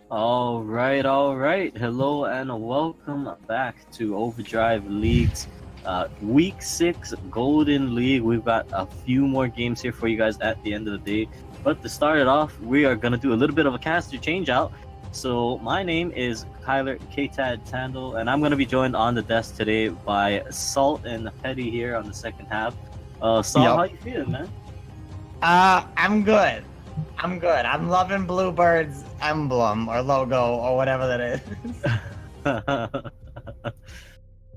All right. Hello and welcome back to Overdrive League's Week 6 Golden League. We've got a few more games here for you guys at the end of the day. But to start it off, we are going to do a little bit of a caster change out. So my name is Kyler K-Tad Tandle, and I'm going to be joined on the desk today by Salt and Petty here on the second half. Salt, how you feeling, man? I'm good. I'm loving Bluebird's emblem or logo or whatever that is.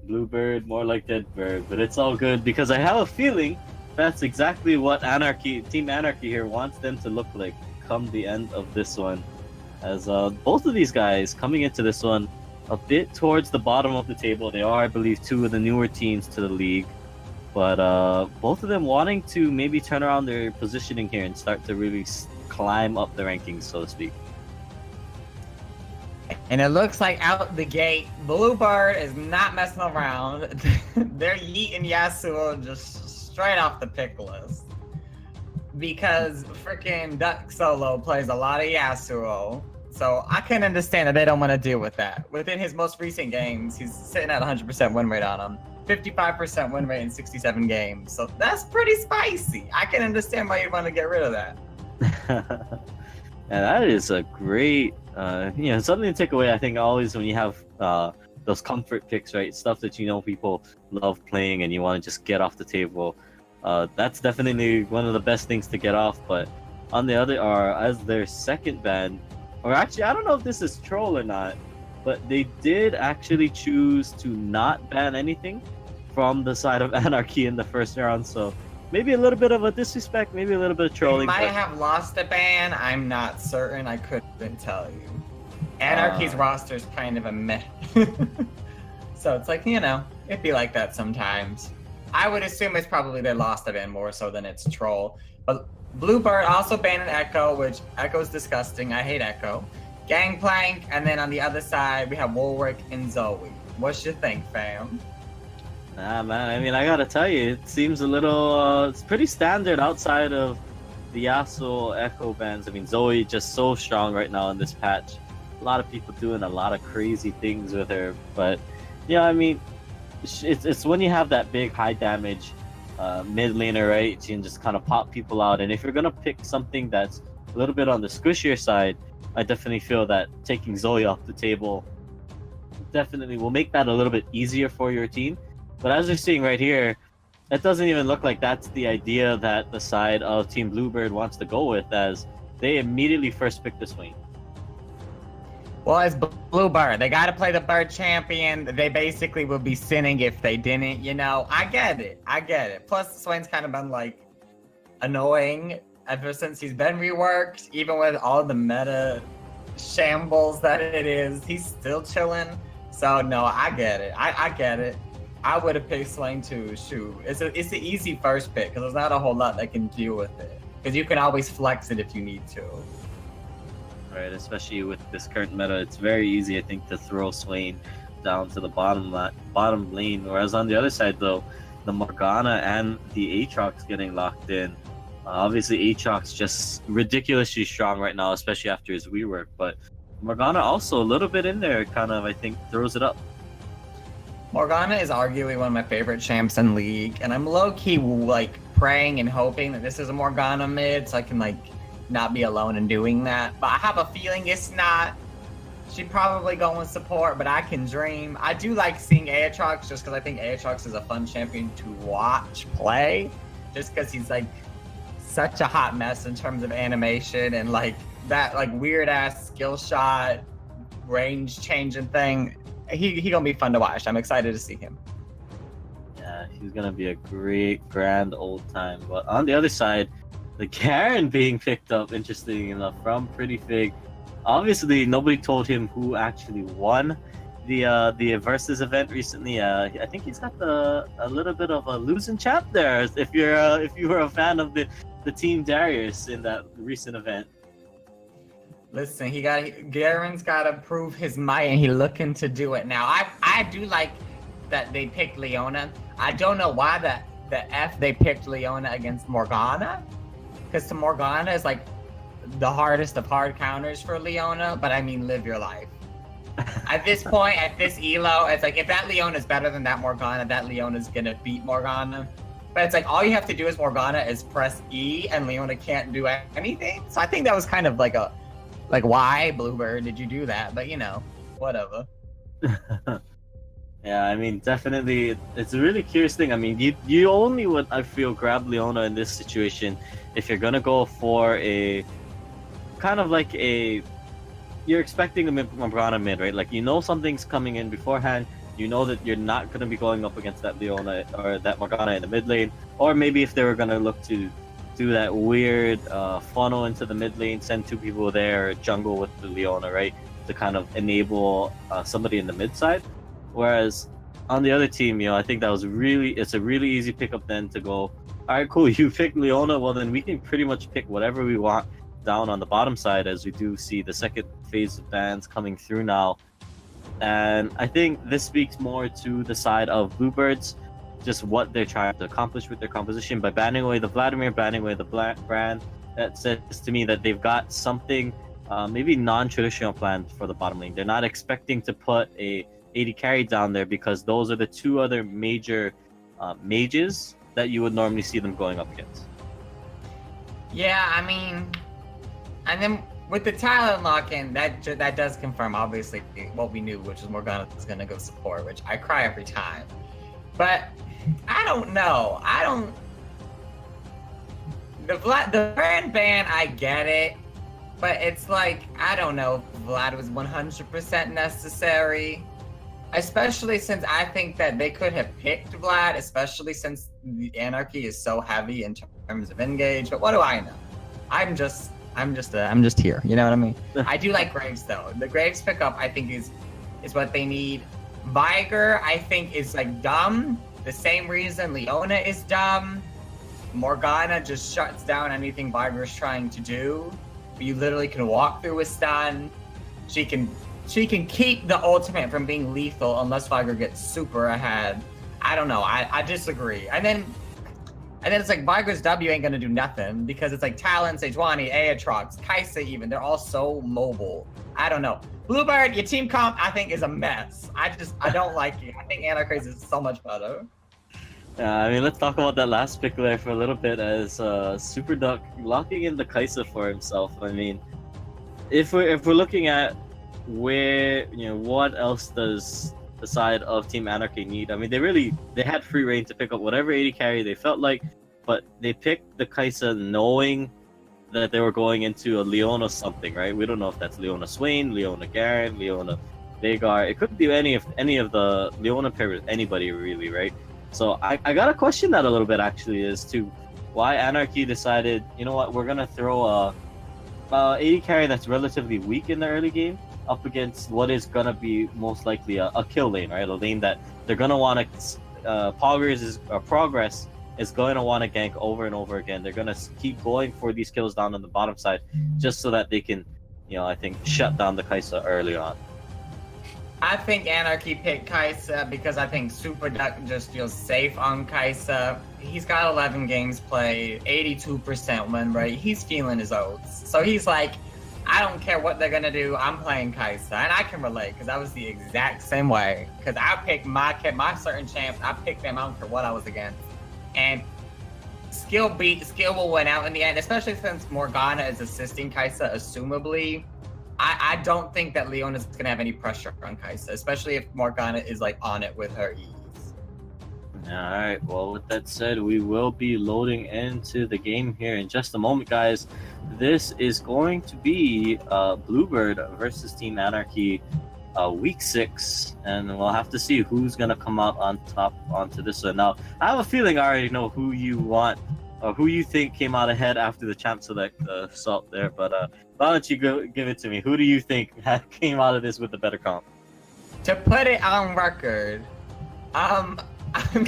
Bluebird, more like dead bird, but it's all good because I have a feeling that's exactly what Team Anarchy here wants them to look like come the end of this one. As both of these guys coming into this one a bit towards the bottom of the table. They are, I believe, two of the newer teams to the league, but both of them wanting to maybe turn around their positioning here and start to really climb up the rankings, so to speak. And it looks like out the gate, Bluebird is not messing around. They're yeeting Yasuo just straight off the pick list. Because freaking Duck Solo plays a lot of Yasuo. So I can understand that they don't want to deal with that. Within his most recent games, he's sitting at 100% win rate on them. 55% win rate in 67 games. So that's pretty spicy. I can understand why you'd want to get rid of that. And that is a great, something to take away. I think always when you have those comfort picks, right? Stuff that you know people love playing and you want to just get off the table. That's definitely one of the best things to get off. But on the other, as their second ban, or actually, I don't know if this is troll or not, but they did actually choose to not ban anything from the side of Anarchy in the first round. So maybe a little bit of a disrespect, maybe a little bit of trolling. They might have lost a ban. I'm not certain. I couldn't tell you. Anarchy's roster is kind of a mess. So it's like, it'd be like that sometimes. I would assume it's probably they lost a ban more so than it's troll. But Bluebird also banned Echo, which Echo's disgusting. I hate Echo. Gangplank, and then on the other side, we have Woolrick and Zoe. What you think, fam? Nah, man, I mean, I gotta tell you, it seems a little, it's pretty standard outside of the Yasuo Echo bans. I mean, Zoe just so strong right now in this patch. A lot of people doing a lot of crazy things with her, but, yeah, I mean, it's when you have that big high damage mid laner, right? You can just kind of pop people out, and if you're gonna pick something that's a little bit on the squishier side, I definitely feel that taking Zoe off the table definitely will make that a little bit easier for your team. But as we're seeing right here, it doesn't even look like that's the idea that the side of Team Bluebird wants to go with, as they immediately first pick the Swain. Well, it's Bluebird. They got to play the bird champion. They basically would be sinning if they didn't, I get it. Plus, Swain's kind of been, annoying ever since he's been reworked. Even with all the meta shambles that it is, he's still chilling. So, no, I get it. I get it. I would have picked Swain too. Shoot, it's the easy first pick because there's not a whole lot that can deal with it. Because you can always flex it if you need to. Right, especially with this current meta, it's very easy, I think, to throw Swain down to the bottom lane. Whereas on the other side, though, the Morgana and the Aatrox getting locked in. Obviously, Aatrox just ridiculously strong right now, especially after his rework. But Morgana also a little bit in there, kind of, I think, throws it up. Morgana is arguably one of my favorite champs in League, and I'm low-key, praying and hoping that this is a Morgana mid, so I can, not be alone in doing that. But I have a feeling it's not. She'd probably go with support, but I can dream. I do like seeing Aatrox just because I think Aatrox is a fun champion to watch play, just because he's, such a hot mess in terms of animation and, that, weird-ass skill shot, range-changing thing. He gonna be fun to watch. I'm excited to see him. Yeah, he's gonna be a great, grand old time. But on the other side, the Garen being picked up, interesting enough, from Pretty Fig. Obviously, nobody told him who actually won the Versus event recently. I think he's got a little bit of a losing chap there. If you were a fan of the Team Darius in that recent event. Listen, Garen's got to prove his might, and he's looking to do it now. I do like that they picked Leona. I don't know why the F they picked Leona against Morgana, because Morgana is the hardest of hard counters for Leona, but I mean, live your life. At this point, at this elo, it's like if that Leona is better than that Morgana, that Leona's gonna beat Morgana. But it's like all you have to do is Morgana is press E, and Leona can't do anything. So I think that was kind of like why Bluebird did you do that? But you know, whatever. Yeah, I mean, definitely, it's a really curious thing. I mean, you only would, I feel, grab Leona in this situation if you're gonna go for a kind of like a, you're expecting a Morgana mid, right? Like, you know something's coming in beforehand. You know that you're not gonna be going up against that Leona or that Morgana in the mid lane, or maybe if they were gonna look to do that weird funnel into the mid lane, send two people there, jungle with the Leona, right, to kind of enable somebody in the mid side. Whereas on the other team, I think that was it's a really easy pickup then to go, all right, cool, you picked Leona, well then we can pretty much pick whatever we want down on the bottom side, as we do see the second phase of bans coming through now. And I think this speaks more to the side of Bluebirds, just what they're trying to accomplish with their composition by banning away the Vladimir, banning away the Brand. That says to me that they've got something maybe non-traditional planned for the bottom lane. They're not expecting to put a AD carry down there because those are the two other major mages that you would normally see them going up against. Yeah, I mean, and then with the talent lock-in, that does confirm obviously what we knew, which is Morgana is gonna go support, which I cry every time. But I don't know. The brand ban, I get it, but it's like I don't know if Vlad was 100% necessary. Especially since I think that they could have picked Vlad, especially since the Anarchy is so heavy in terms of engage. But what do I know? I'm just here. You know what I mean? I do like Graves though. The Graves pickup I think is what they need. Viger I think is like dumb. The same reason Leona is dumb. Morgana just shuts down anything Viger's trying to do. You literally can walk through a stun. She can keep the ultimate from being lethal unless Viger gets super ahead. I don't know. I disagree. And then it's like Viger's W ain't gonna do nothing because it's like Talon, Sejuani, Aatrox, Kai'Sa even. They're all so mobile. I don't know. Bluebird, your team comp I think is a mess. I don't like it. I think Anarchy is so much better. I mean, let's talk about that last pick there for a little bit as Super Duck locking in the Kai'Sa for himself. I mean, if we're looking at where, what else does the side of Team Anarchy need? I mean, they had free reign to pick up whatever AD carry they felt like, but they picked the Kai'Sa knowing that they were going into a Leona something, right? We don't know if that's Leona Swain, Leona Garen, Leona Veigar. It could be any of the Leona pair with anybody really, right? So I gotta question that a little bit actually, as to why Anarchy decided, you know what, we're gonna throw a AD carry that's relatively weak in the early game up against what is gonna be most likely a kill lane, right? A lane that they're gonna want to Progress is going to want to gank over and over again. They're gonna keep going for these kills down on the bottom side, just so that they can, I think, shut down the Kai'Sa early on. I think Anarchy picked Kai'Sa because I think Super Duck just feels safe on Kai'Sa. He's got 11 games played, 82% win rate. He's feeling his oats. So he's like, I don't care what they're gonna do. I'm playing Kai'Sa, and I can relate because I was the exact same way. Because I picked my certain champs. I picked them. I don't care what I was against, and skill will win out in the end. Especially since Morgana is assisting Kai'Sa, assumably. I don't think that Leona's gonna have any pressure on Kai'Sa, especially if Morgana is like on it with her ease. Alright, well, with that said, we will be loading into the game here in just a moment, guys. This is going to be Bluebird versus Team Anarchy week 6, and we'll have to see who's gonna come out on top onto this one. Now, I have a feeling I already know who you want or who you think came out ahead after the champ select assault there, but why don't you give it to me? Who do you think came out of this with the better comp? To put it on record, I'm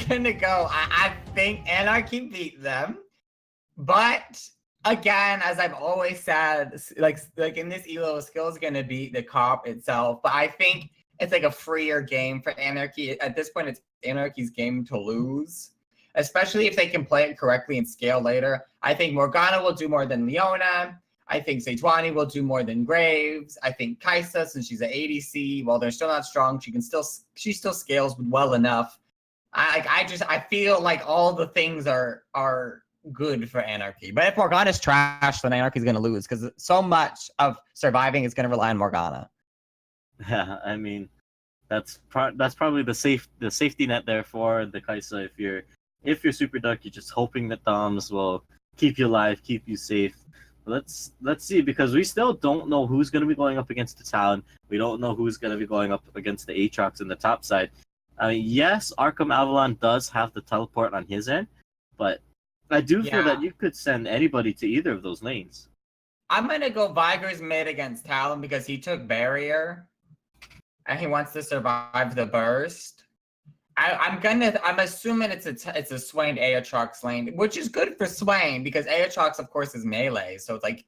gonna go. I think Anarchy beat them, but again, as I've always said, like in this elo, skill is gonna beat the comp itself. But I think it's like a freer game for Anarchy. At this point, it's Anarchy's game to lose, especially if they can play it correctly and scale later. I think Morgana will do more than Leona. I think Sejuani will do more than Graves. I think Kaisa, since she's an ADC, while they're still not strong, she still scales well enough. I feel like all the things are good for Anarchy. But if Morgana's trash, then Anarchy's gonna lose because so much of surviving is gonna rely on Morgana. Yeah, I mean, that's probably the safety net there for the Kaisa. If you're Super Duck, you're just hoping that Doms will keep you alive, keep you safe. Let's see, because we still don't know who's going to be going up against the Talon. We don't know who's going to be going up against the Aatrox in the top side. Yes, Arkham Avalon does have the teleport on his end, but I do feel that you could send anybody to either of those lanes. I'm going to go Viger's mid against Talon because he took Barrier, and he wants to survive the burst. I'm assuming it's a Swain Aatrox lane, which is good for Swain because Aatrox, of course, is melee, so it's like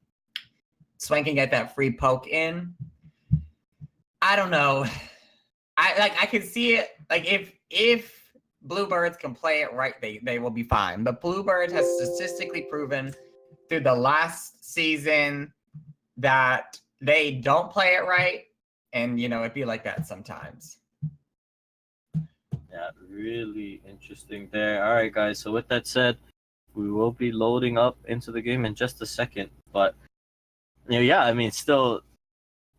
Swain can get that free poke in. I don't know. I can see it. Like if Bluebirds can play it right, they will be fine. But Bluebird has statistically proven through the last season that they don't play it right, and it'd be like that sometimes. Yeah, really interesting there. All right, guys. So with that said, we will be loading up into the game in just a second. But yeah, I mean, still,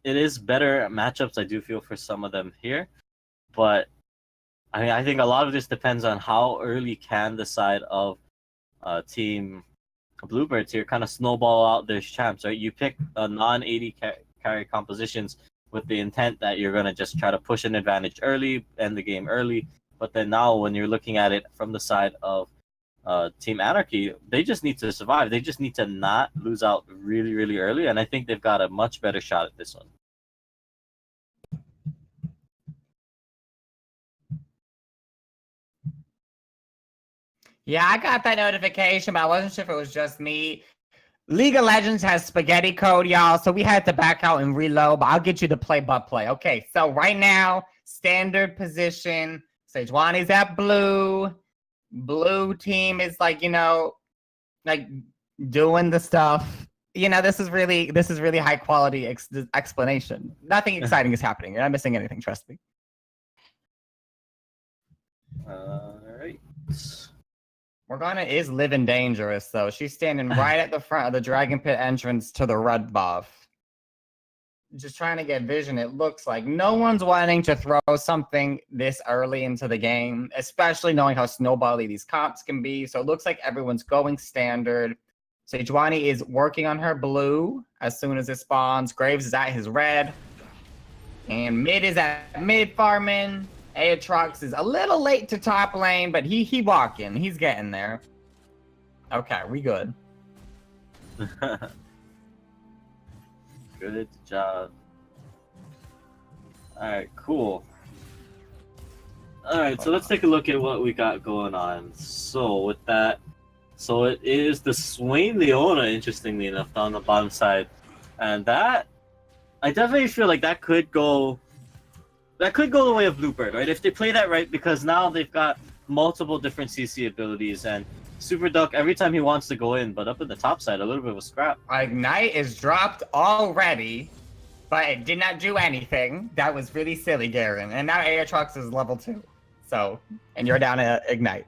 it is better matchups. I do feel for some of them here, but I mean, I think a lot of this depends on how early can the side of Team Bluebirds here kind of snowball out their champs. Right, you pick non-AD carry compositions with the intent that you're gonna just try to push an advantage early, end the game early. But then now when you're looking at it from the side of Team Anarchy, they just need to survive. They just need to not lose out really, really early. And I think they've got a much better shot at this one. Yeah, I got that notification, but I wasn't sure if it was just me. League of Legends has spaghetti code, y'all, so we had to back out and reload, but I'll get you to play. Okay, so right now, standard position, Sejuani's at blue. Blue team is like, like doing the stuff. This is really high quality explanation. Nothing exciting is happening. You're not missing anything, trust me. All right. Morgana is living dangerous, though. She's standing right at the front of the Dragon Pit entrance to the red buff. Just trying to get vision, it looks like. No one's wanting to throw something this early into the game, especially knowing how snowbally these comps can be. So it looks like everyone's going standard. Sejuani is working on her blue as soon as it spawns. Graves is at his red. And mid is at mid farming. Aatrox is a little late to top lane, but he walking. He's getting there. Okay, we good. Good job. Alright, cool. Alright, so let's take a look at what we got going on. So with that, so it is the Swain Leona, interestingly enough, down the bottom side. And that, I definitely feel like that could go the way of Bluebird, right? If they play that right, because now they've got multiple different CC abilities, and Super Duck, every time he wants to go in, but up in the top side, a little bit of a scrap. Ignite is dropped already, but it did not do anything. That was really silly, Garen. And now Aatrox is level 2. So, and you're down to Ignite.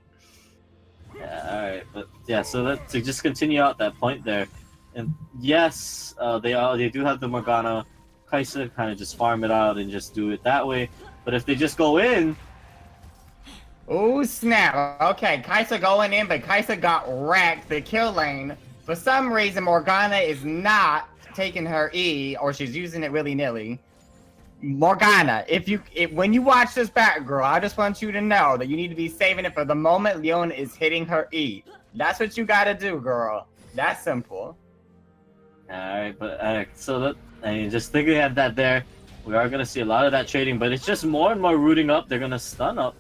Yeah, alright, but yeah, so to just continue out that point there, and yes, they do have the Morgana. Kaisa kind of just farm it out and just do it that way, but if they just go in... Oh snap! Okay, Kaisa going in, but Kaisa got wrecked. The kill lane. For some reason, Morgana is not taking her E, or she's using it willy-nilly. Morgana, when you watch this back, girl, I just want you to know that you need to be saving it for the moment Leona is hitting her E. That's what you gotta do, girl. That's simple. Alright, but so that, I mean, just thinking of that there, we are gonna see a lot of that trading, but it's just more and more rooting up. They're gonna stun up.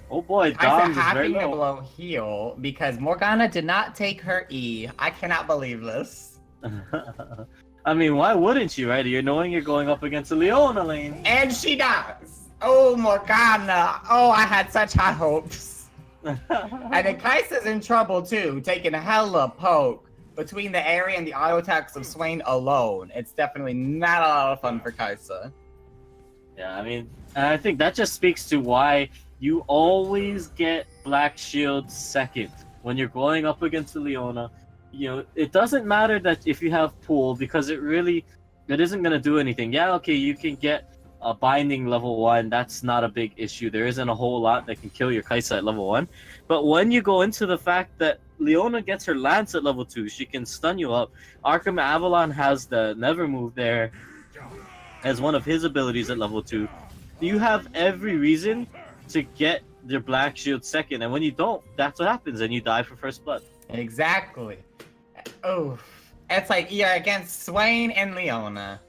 Oh boy, Dom's is very low. Having to blow heal because Morgana did not take her E. I cannot believe this. I mean, why wouldn't you, right? You're knowing you're going up against a Leona lane. And she does. Oh, Morgana. Oh, I had such high hopes. And then Kaisa's in trouble too, taking a hella poke. between the area and the auto attacks of Swain alone, it's definitely not a lot of fun for Kaisa. Yeah, I mean, and I think that just speaks to why you always get Black Shield second when you're going up against the Leona. You know, it doesn't matter that if you have pool, because it isn't gonna do anything. Yeah, okay, you can get a binding level 1. That's not a big issue. There isn't a whole lot that can kill your Kaisa at level 1. But when you go into the fact that Leona gets her lance at level 2, she can stun you up. Arkham Avalon has the Never Move there as one of his abilities at level 2. You have every reason to get your Black Shield second, and when you don't, that's what happens, and you die for first blood. Exactly. Oh, it's like you're against Swain and Leona.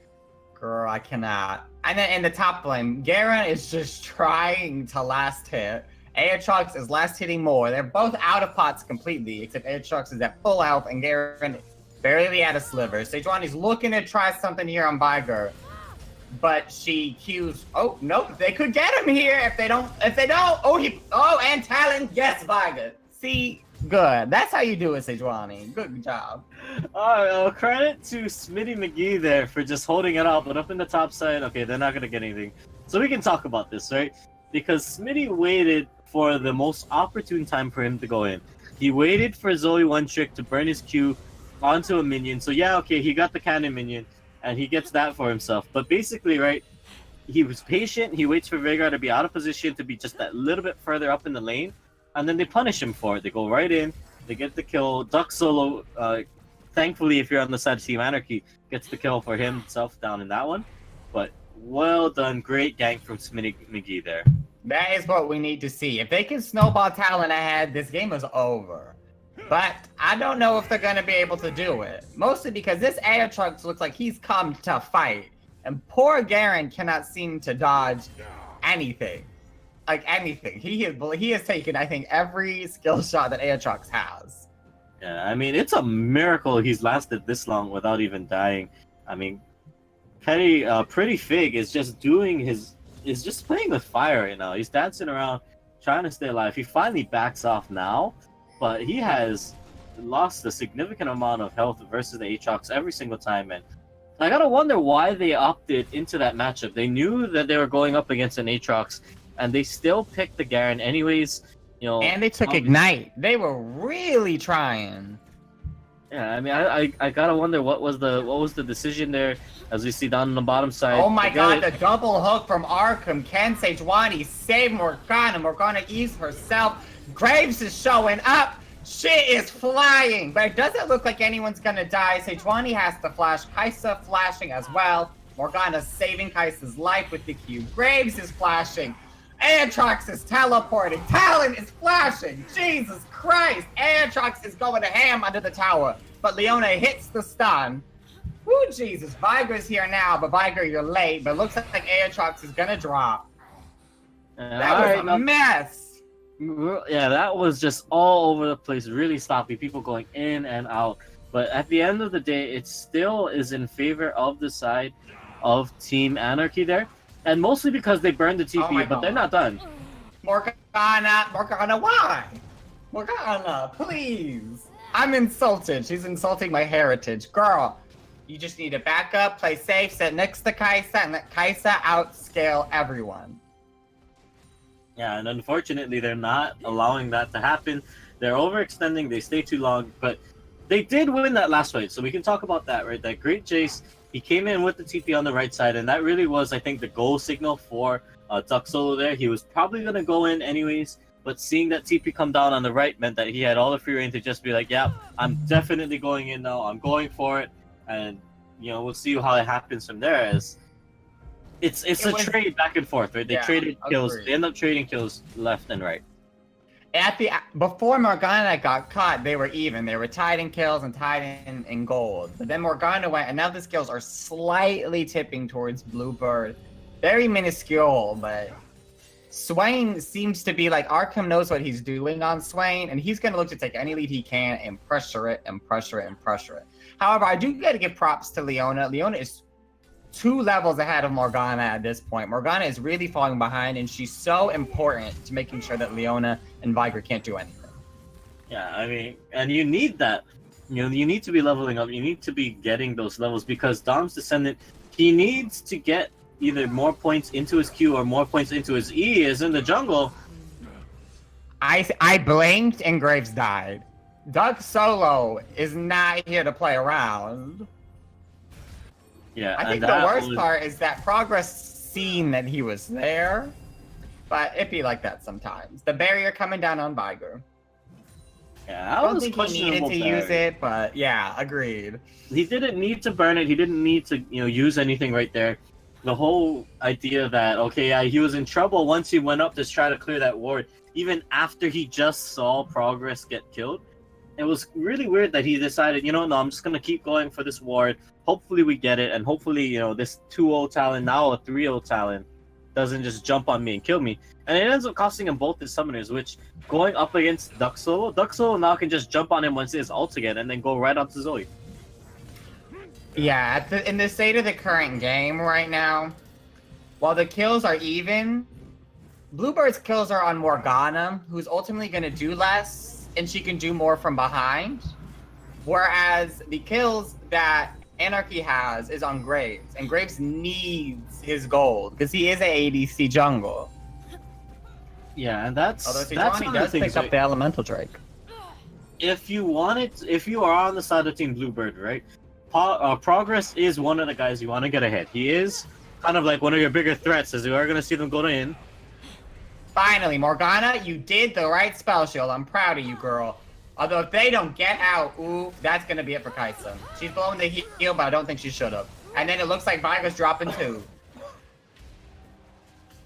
Girl, I cannot. And then in the top lane, Garen is just trying to last hit. Aatrox is last hitting more. They're both out of pots completely, except Aatrox is at full health and Garen barely at a sliver. Sejuani's looking to try something here on Viger, but she cues. Oh no, they could get him here if they don't. And Talon gets Viger. See, good. That's how you do it, Sejuani. Good job. Credit to Smitty McGee there for just holding it out, but up in the top side, okay, they're not gonna get anything. So we can talk about this, right? Because Smitty waited for the most opportune time for him to go in. He waited for Zoe One Trick to burn his Q onto a minion. So yeah, okay, he got the cannon minion, and he gets that for himself. But basically, right, he was patient. He waits for Veigar to be out of position, to be just that little bit further up in the lane, and then they punish him for it. They go right in, they get the kill. Duck Solo, thankfully, if you're on the side of Team Anarchy, gets the kill for himself down in that one. But well done, great gank from Smitty McGee there. That is what we need to see. If they can snowball Talon ahead, this game is over. But I don't know if they're going to be able to do it. Mostly because this Aatrox looks like he's come to fight. And poor Garen cannot seem to dodge anything. Like anything. He has taken, I think, every skill shot that Aatrox has. Yeah, I mean, it's a miracle he's lasted this long without even dying. I mean, Pretty Fig is just just playing with fire right now. He's dancing around, trying to stay alive. He finally backs off now, but he has lost a significant amount of health versus the Aatrox every single time, and I gotta wonder why they opted into that matchup. They knew that they were going up against an Aatrox, and they still picked the Garen anyways. You know, and they took Ignite. They were really trying. Yeah, I mean, I gotta wonder what was the decision there, as we see down on the bottom side. Oh my god, the double hook from Arkham. Can Sejuani save Morgana? Morgana eats herself. Graves is showing up. Shit is flying, but it doesn't look like anyone's gonna die. Sejuani has to flash. Kaisa flashing as well. Morgana's saving Kaisa's life with the Q. Graves is flashing. Aatrox is teleporting. Talon is flashing. Jesus Christ. Aatrox is going to ham under the tower. But Leona hits the stun. Woo, Jesus. Viger's here now, but Viger, you're late. But it looks like Aatrox is going to drop. That was a mess. Yeah, that was just all over the place. Really sloppy. People going in and out. But at the end of the day, it still is in favor of the side of Team Anarchy there. And mostly because they burned the TP, but they're not done. Morgana, why? Morgana, please. I'm insulted. She's insulting my heritage. Girl, you just need to back up, play safe, sit next to Kaisa, and let Kaisa outscale everyone. Yeah, and unfortunately, they're not allowing that to happen. They're overextending, they stay too long, but they did win that last fight, so we can talk about that, right? That great chase. He came in with the TP on the right side, and that really was, I think, the goal signal for Duck Solo there. He was probably going to go in anyways, but seeing that TP come down on the right meant that he had all the free reign to just be like, yeah, I'm definitely going in now. I'm going for it. And, you know, we'll see how it happens from there. As it's a trade back and forth, right? They traded kills. They end up trading kills left and right. Before Morgana got caught, they were even. They were tied in kills and tied in gold. But then Morgana went, and now the skills are slightly tipping towards Bluebird. Very minuscule, but Swain seems to be like, Arkham knows what he's doing on Swain, and he's going to look to take any lead he can and pressure it and pressure it and pressure it. However, I do got to give props to Leona. Leona is 2 levels ahead of Morgana at this point. Morgana is really falling behind, and she's so important to making sure that Leona and Viger can't do anything. Yeah, I mean, and you need that. You know, you need to be leveling up. You need to be getting those levels because Dom's Descendant, he needs to get either more points into his Q or more points into his E. Is in the jungle. I blinked and Graves died. Doug Solo is not here to play around. Yeah, I think the worst part is that Progress seen that he was there, but it be like that sometimes. The barrier coming down on Viger. Yeah, I don't think he needed to use it, but yeah, agreed. He didn't need to burn it. He didn't need to, use anything right there. The whole idea that, okay, yeah, he was in trouble once he went up to try to clear that ward, even after he just saw Progress get killed. It was really weird that he decided, no, I'm just going to keep going for this ward. Hopefully we get it, and hopefully, this 2-0 Talon, now a 3-0 Talon, doesn't just jump on me and kill me. And it ends up costing him both his summoners, which, going up against Duck Solo now can just jump on him once his ult again, and then go right onto Zoe. Yeah, in the state of the current game right now, while the kills are even, Bluebird's kills are on Morgana, who's ultimately going to do less, and she can do more from behind. Whereas the kills that Anarchy has is on Graves, and Graves needs his gold, because he is an ADC jungle. Yeah, and that's... Although Sejuani does pick up the Elemental Drake. If you are on the side of Team Bluebird, right? Progress is one of the guys you want to get ahead. He is kind of like one of your bigger threats, as you are going to see them go in. Finally, Morgana, you did the right spell shield. I'm proud of you, girl. Although if they don't get out, ooh, that's going to be it for Kaisa. She's blowing the heal, but I don't think she should have. And then it looks like Viga's dropping too.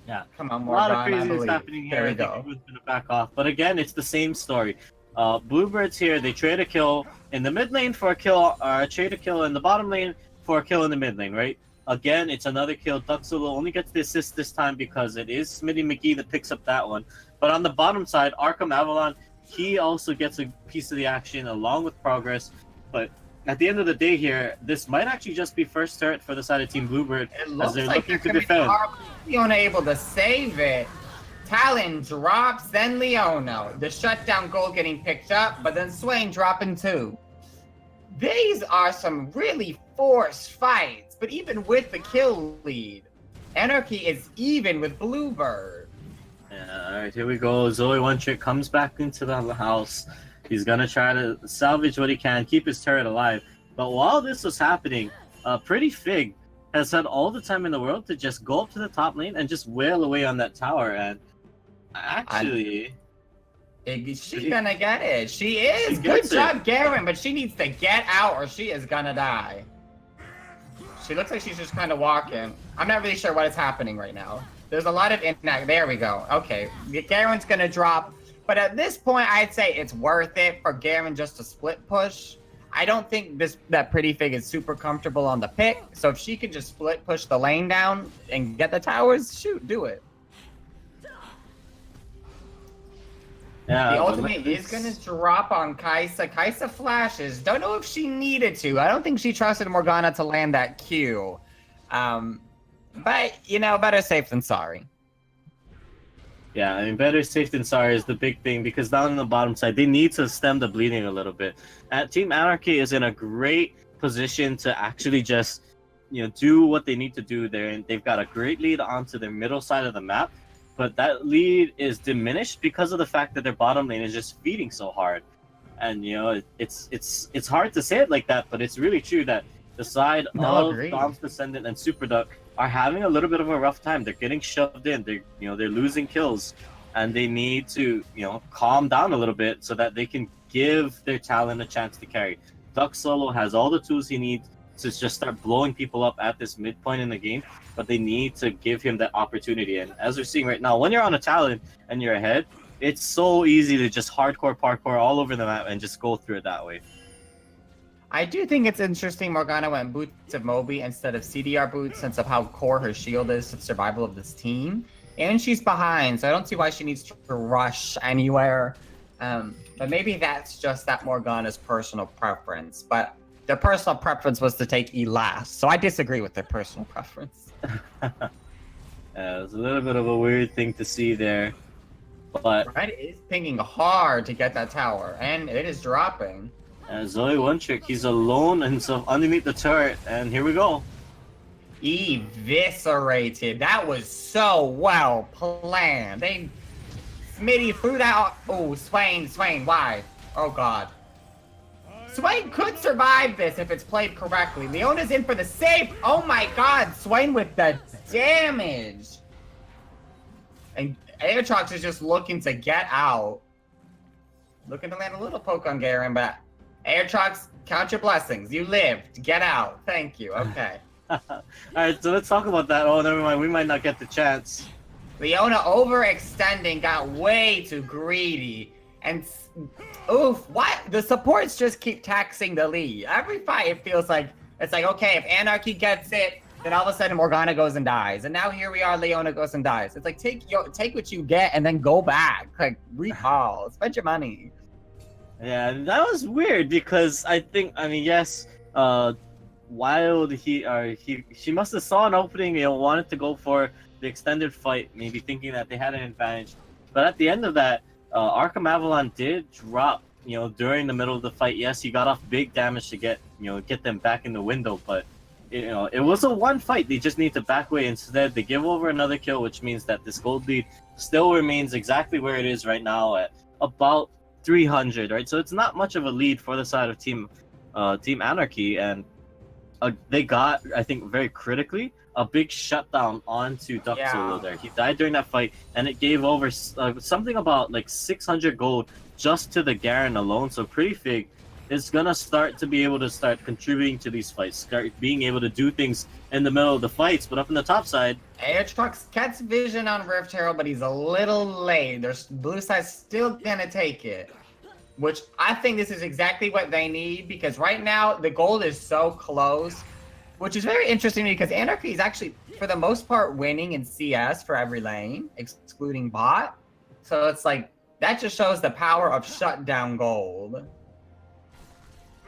Yeah. Come on, Morgana. A lot of crazy is happening here. There we I think go. everyone's going to back off. But again, it's the same story. Bluebird's here. They trade a kill in the mid lane for a kill, trade a kill in the bottom lane for a kill in the mid lane, right? Again, it's another kill. Duxolo only gets the assist this time because it is Smitty McGee that picks up that one. But on the bottom side, Arkham Avalon, he also gets a piece of the action along with Progress. But at the end of the day here, this might actually just be first turret for the side of Team Bluebird as they're looking to defend. Leona able to save it. Talon drops, then Leona. The shutdown goal getting picked up, but then Swain dropping too. These are some really forced fights, but even with the kill lead, Anarchy is even with Bluebird. Yeah, alright, here we go. Zoe One Trick comes back into the house. He's gonna try to salvage what he can, keep his turret alive. But while this was happening, Pretty Fig has had all the time in the world to just go up to the top lane and just wail away on that tower. And actually, she's gonna get it. She is. Good job, Garen, but she needs to get out or she is gonna die. She looks like she's just kind of walking. I'm not really sure what is happening right now. There's a lot of there we go. Okay, Garen's gonna drop. But at this point, I'd say it's worth it for Garen just to split push. I don't think that Pretty Fig is super comfortable on the pick. So if she can just split push the lane down and get the towers, shoot, do it. Yeah, the ultimate is going to drop on Kaisa. Kaisa flashes. Don't know if she needed to. I don't think she trusted Morgana to land that Q. But, better safe than sorry. Yeah, I mean, better safe than sorry is the big thing, because down on the bottom side, they need to stem the bleeding a little bit. Team Anarchy is in a great position to actually just, do what they need to do there. And they've got a great lead onto their middle side of the map. But that lead is diminished because of the fact that their bottom lane is just feeding so hard. And, it's hard to say it like that, but it's really true that the side of Dom's Descendant and Super Duck are having a little bit of a rough time. They're getting shoved in. They're losing kills, and they need to calm down a little bit so that they can give their talent a chance to carry. Duck Solo has all the tools he needs to just start blowing people up at this midpoint in the game, but they need to give him that opportunity. And as we're seeing right now, when you're on a talent and you're ahead, it's so easy to just hardcore parkour all over the map and just go through it that way. I do think it's interesting Morgana went Boots of Moby instead of CDR Boots, since of how core her shield is to the survival of this team. And she's behind, so I don't see why she needs to rush anywhere. But maybe that's just that Morgana's personal preference. But their personal preference was to take E last, so I disagree with their personal preference. It's a little bit of a weird thing to see there. But Red is pinging hard to get that tower, and it is dropping. Zoe one trick, he's alone and so underneath the turret, and here we go. Eviscerated. That was so well planned. Smitty threw that out. Oh, Swain, why? Oh god. Swain could survive this if it's played correctly. Leona's in for the save. Oh my god, Swain with the damage. And Atrox is just looking to get out. Looking to land a little poke on Garen, but Atrox, count your blessings. You lived. Get out. Thank you. Okay. Alright, so let's talk about that. Oh, never mind. We might not get the chance. Leona overextending, got way too greedy. And oof, what? The supports just keep taxing the lead. Every fight it feels like, it's like, okay, if Anarchy gets it, then all of a sudden Morgana goes and dies. And now here we are, Leona goes and dies. It's like, take what you get and then go back. Like, recall, spend your money. Yeah, that was weird because I mean, yes, Wild, she must have saw an opening, wanted to go for the extended fight, maybe thinking that they had an advantage. But at the end of that, Arkham Avalon did drop, during the middle of the fight. Yes, he got off big damage to get them back in the window, but it was a one fight. They just need to back away. Instead, they give over another kill, which means that this gold lead still remains exactly where it is right now at about 300, right? So it's not much of a lead for the side of Team Anarchy, and they got, I think, very critically, a big shutdown onto Duck Solo there. He died during that fight, and it gave over something about like 600 gold just to the Garen alone. So Pretty Fig is gonna start to be able to start contributing to these fights, start being able to do things in the middle of the fights. But up in the top side, Atrox gets vision on Rift Herald, but he's a little late. There's blue side still gonna take it, which I think this is exactly what they need, because right now the gold is so close, which is very interesting because Anarchy is actually, for the most part, winning in CS for every lane, excluding bot. So it's like, that just shows the power of shutdown gold.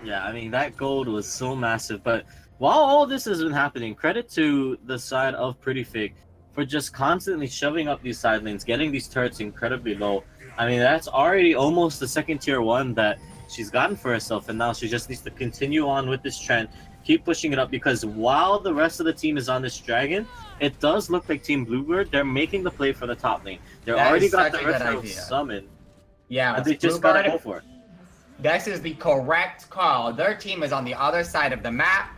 yeah, I mean, that gold was so massive. But while all this has been happening, credit to the side of Pretty Fig for just constantly shoving up these side lanes, getting these turrets incredibly low. I mean, that's already almost the second tier 1 that she's gotten for herself, and now she just needs to continue on with this trend, keep pushing it up, because while the rest of the team is on this dragon, it does look like Team Bluebird, they're making the play for the top lane. They're already got the Rift summoned. Yeah, and they just gotta go for it. This is the correct call. Their team is on the other side of the map.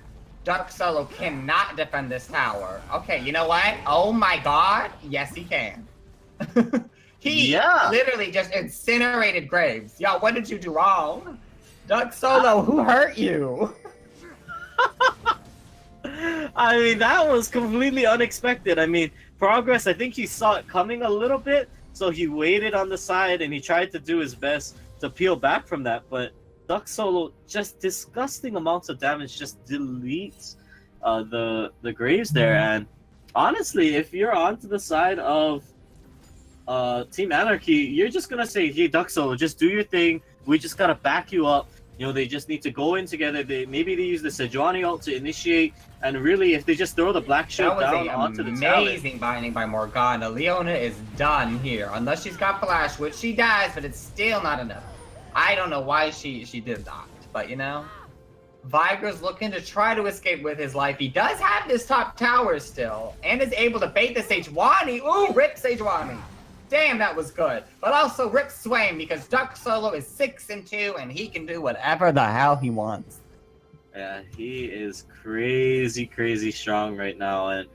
Duck Solo cannot defend this tower. Okay, you know what? Oh my god. Yes, he can. He literally just incinerated Graves. Yo, what did you do wrong? Duck Solo, who hurt you? I mean, that was completely unexpected. I mean, Progress, I think he saw it coming a little bit, so he waited on the side and he tried to do his best to peel back from that, but Duck Solo, just disgusting amounts of damage, just deletes the Graves there. And honestly, if you're onto the side of Team Anarchy, you're just gonna say, hey, Duck Solo, just do your thing. We just gotta back you up. They just need to go in together. Maybe they use the Sejuani ult to initiate, and really, if they just throw the Black Shield down onto the tower. Amazing binding by Morgana. Leona is done here, unless she's got Flash, which she does, but it's still not enough. I don't know why she did that, but Viger's looking to try to escape with his life. He does have this top tower still, and is able to bait the Sejuani. Ooh, rip Sejuani. Damn, that was good. But also rip Swain, because Duck Solo is 6-2, and he can do whatever the hell he wants. Yeah, he is crazy, crazy strong right now, and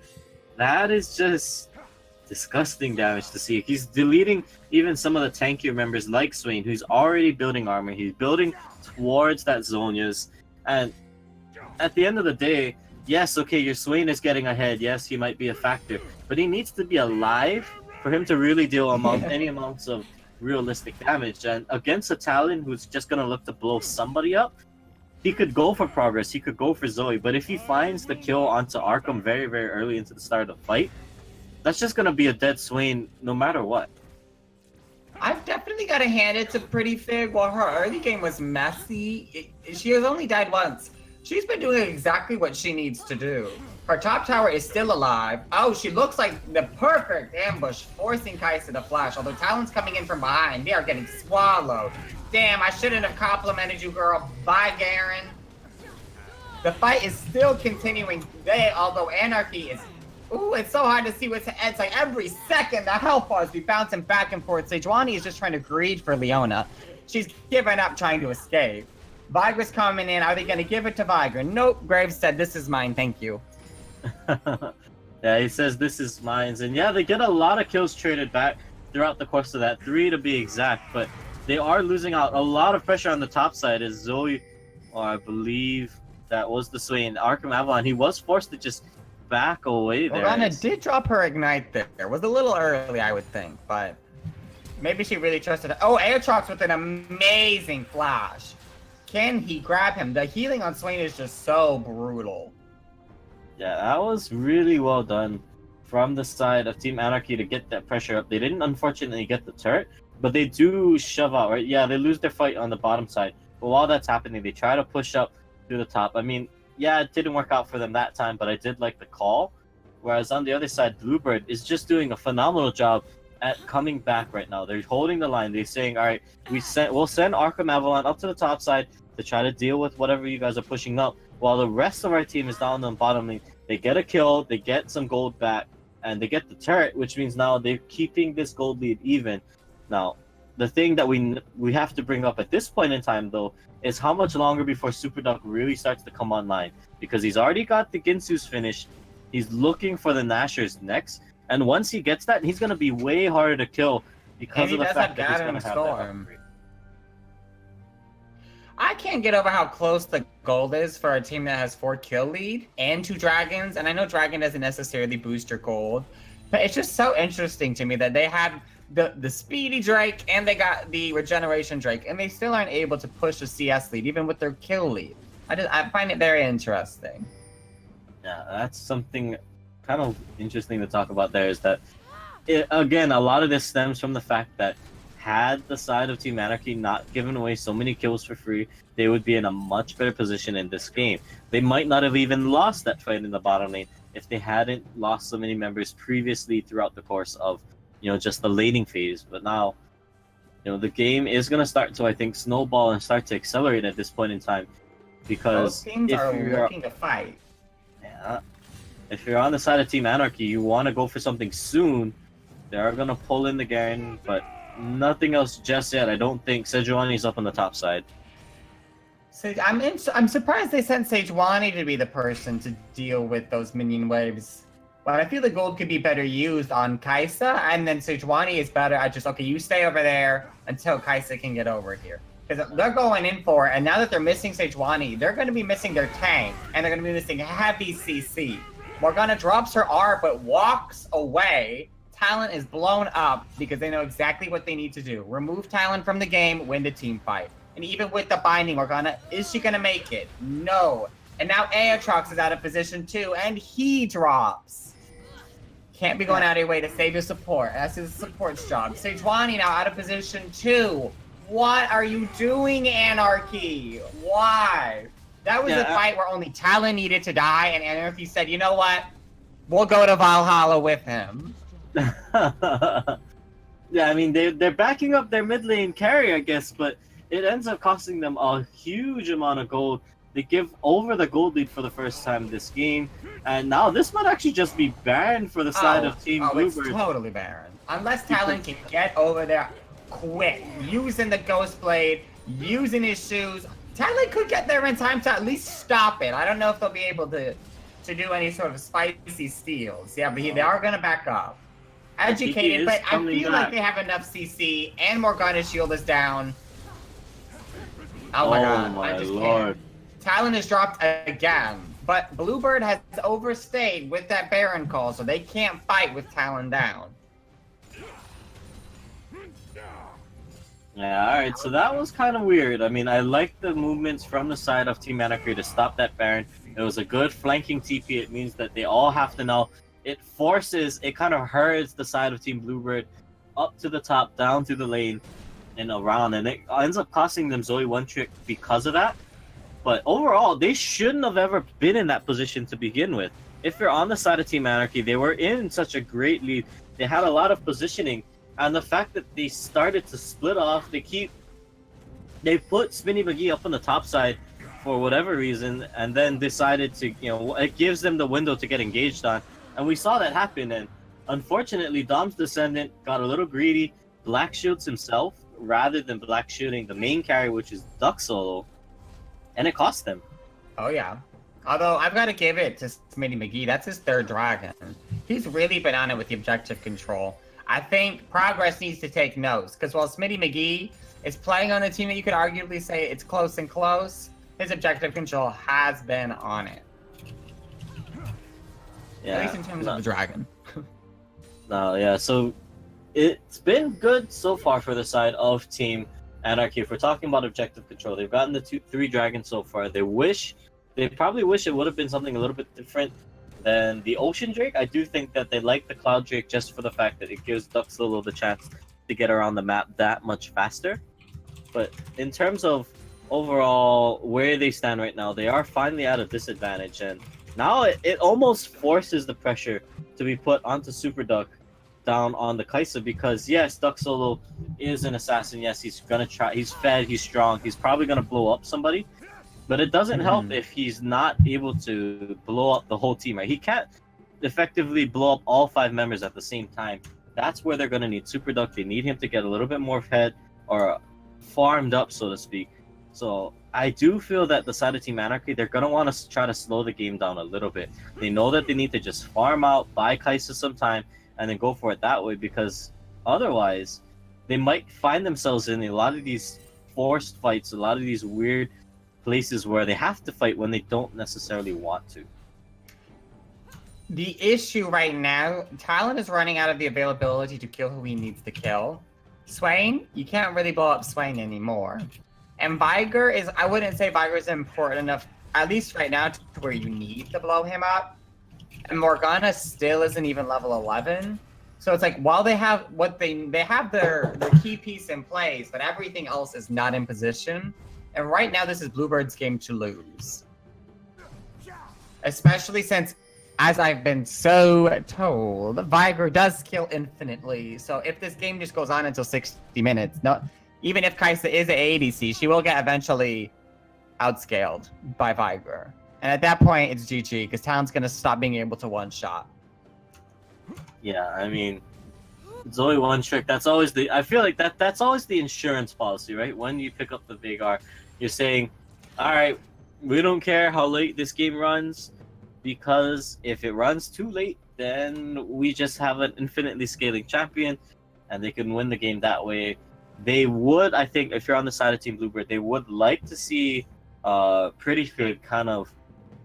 that is just disgusting damage to see. He's deleting even some of the tankier members like Swain, who's already building armor. He's building towards that Zhonya's, and at the end of the day, yes, okay, your Swain is getting ahead. Yes, he might be a factor, but he needs to be alive for him to really deal any amounts of realistic damage. And against a Talon who's just going to look to blow somebody up, he could go for Progress, he could go for Zoe, but if he finds the kill onto Arkham very, very early into the start of the fight, that's just going to be a dead Swain no matter what. I've definitely got to hand it to Pretty Fig. While her early game was messy, she has only died once. She's been doing exactly what she needs to do. Her top tower is still alive. Oh, she looks like the perfect ambush, forcing Kai'Sa to flash. Although Talon's coming in from behind, they are getting swallowed. Damn, I shouldn't have complimented you, girl. Bye, Garen. The fight is still continuing today, although Anarchy is... Ooh, it's so hard to see what's... It's like every second the health bars be bouncing back and forth. Sejuani is just trying to greed for Leona. She's giving up trying to escape. Vigra's coming in. Are they going to give it to Vigra? Nope. Graves said, this is mine, thank you. Yeah, he says this is mine. And yeah, they get a lot of kills traded back throughout the course of that. 3 to be exact, but they are losing out. A lot of pressure on the top side as Zoe, or I believe that was the sway in Arkham Avalon. He was forced to just back away there. Morgana did drop her Ignite there. It was a little early, I would think, but maybe she really trusted it. Oh, Aatrox with an amazing flash. Can he grab him? The healing on Swain is just so brutal. Yeah, that was really well done from the side of Team Anarchy to get that pressure up. They didn't unfortunately get the turret, but they do shove out, right? Yeah, they lose their fight on the bottom side. But while that's happening, they try to push up to the top. I mean, yeah, it didn't work out for them that time, but I did like the call. Whereas on the other side, Bluebird is just doing a phenomenal job at coming back right now. They're holding the line. They're saying, all right, we'll send Arkham Avalon up to the top side to try to deal with whatever you guys are pushing up, while the rest of our team is down on the bottom lane. They get a kill, they get some gold back, and they get the turret, which means now they're keeping this gold lead even. Now, the thing that we have to bring up at this point in time, though, is how much longer before Super Duck really starts to come online. Because he's already got the Ginsu's finished, he's looking for the Nashers next, and once he gets that, he's going to be way harder to kill because of the fact that he's going to have that upgrade. I can't get over how close the gold is for a team that has 4 kill lead and 2 dragons. And I know dragon doesn't necessarily boost your gold, but it's just so interesting to me that they had the speedy Drake and they got the regeneration Drake, and they still aren't able to push the CS lead even with their kill lead. I find it very interesting. Yeah, that's something kind of interesting to talk about there, is that, again, a lot of this stems from the fact that had the side of Team Anarchy not given away so many kills for free, they would be in a much better position in this game. They might not have even lost that fight in the bottom lane if they hadn't lost so many members previously throughout the course of, just the laning phase. But now, the game is going to start to, I think, snowball and start to accelerate at this point in time. Because both teams are looking to fight. Yeah. If you're on the side of Team Anarchy, you want to go for something soon. They are going to pull in the Garen, but nothing else just yet. I don't think Sejuani's up on the top side. I'm surprised they sent Sejuani to be the person to deal with those minion waves. But I feel the gold could be better used on Kai'Sa, and then Sejuani is better at just, okay, you stay over there until Kai'Sa can get over here. Because they're going in for it, and now that they're missing Sejuani, they're going to be missing their tank, and they're going to be missing heavy CC. Morgana drops her R, but walks away. Talon is blown up because they know exactly what they need to do. Remove Talon from the game, win the team fight. And even with the binding, Morgana, is she going to make it? No. And now Aatrox is out of position too, and he drops. Can't be going out of your way to save your support. That's his support's job. Sejuani now out of position too. What are you doing, Anarchy? Why? That was a fight where only Talon needed to die, and Anarchy said, you know what? We'll go to Valhalla with him. Yeah, I mean, they're backing up their mid lane carry, I guess, but it ends up costing them a huge amount of gold. They give over the gold lead for the first time this game, and now this might actually just be Baron for the side of Team Bluebird. It's totally Baron. Unless Talon can get over there quick, using the Ghost Blade, using his shoes. Talon could get there in time to at least stop it. I don't know if they'll be able to do any sort of spicy steals. Yeah, but they are going to back up. Educated, but I feel like they have enough CC, and Morgana's shield is down. Oh my god, I just can't. Talon is dropped again, but Bluebird has overstayed with that Baron call, so they can't fight with Talon down. Yeah, alright, so that was kind of weird. I mean, I like the movements from the side of Team Anarchy to stop that Baron. It was a good flanking TP. It means that they all have to know. It kind of hurries the side of Team Bluebird up to the top, down through the lane, and around, and it ends up costing them Zoe one trick because of that. But overall, they shouldn't have ever been in that position to begin with. if you're on the side of Team Anarchy, they were in such a great lead. They had a lot of positioning, and the fact that they started to split off, they put Spinny McGee up on the top side for whatever reason, and then decided to, it gives them the window to get engaged on, and we saw that happen. And unfortunately, Dom's Descendant got a little greedy, black shoots himself rather than black shooting the main carry, which is Duck Solo, and it cost them. Oh yeah. Although I've got to give it to Smitty McGee, that's his third dragon. He's really been on it with the objective control. I think Progress needs to take notes, because while Smitty McGee is playing on a team that you could arguably say it's close and close, his objective control has been on it. Yeah, at least in terms of the dragon. No, yeah, so it's been good so far for the side of Team Anarchy. If we're talking about objective control, they've gotten the 3 dragons so far. They probably wish it would have been something a little bit different than the Ocean Drake. I do think that they like the Cloud Drake just for the fact that it gives Duck Solo the chance to get around the map that much faster. But in terms of overall where they stand right now, they are finally at a disadvantage, and now it almost forces the pressure to be put onto Super Duck down on the Kaisa, because yes, Duck Solo is an assassin. Yes, he's gonna try. He's fed. He's strong. He's probably gonna blow up somebody, but it doesn't help if he's not able to blow up the whole team. Right? He can't effectively blow up all 5 members at the same time. That's where they're gonna need Super Duck. They need him to get a little bit more fed or farmed up, so to speak. So I do feel that the side of Team Anarchy, they're gonna want to try to slow the game down a little bit. They know that they need to just farm out, buy Kaisa some time, and then go for it that way, because otherwise they might find themselves in a lot of these forced fights, a lot of these weird places where they have to fight when they don't necessarily want to. The issue right now, Talon is running out of the availability to kill who he needs to kill. Swain, you can't really blow up Swain anymore. And Viger is, I wouldn't say Viger is important enough, at least right now, to where you need to blow him up. And Morgana still isn't even level 11. So it's like, while they have they have their key piece in place, but everything else is not in position. And right now, this is Bluebird's game to lose. Especially since, as I've been so told, Viger does kill infinitely. So if this game just goes on until 60 minutes, even if Kaisa is an ADC, she will get eventually outscaled by Viger. And at that point, it's GG, because Talon's going to stop being able to one-shot. Yeah, I mean, Zoe one trick, that's always I feel like that's always the insurance policy, right? When you pick up the big R, you're saying, all right, we don't care how late this game runs, because if it runs too late, then we just have an infinitely scaling champion, and they can win the game that way. They would, I think, if you're on the side of Team Bluebird, they would like to see Pretty Good kind of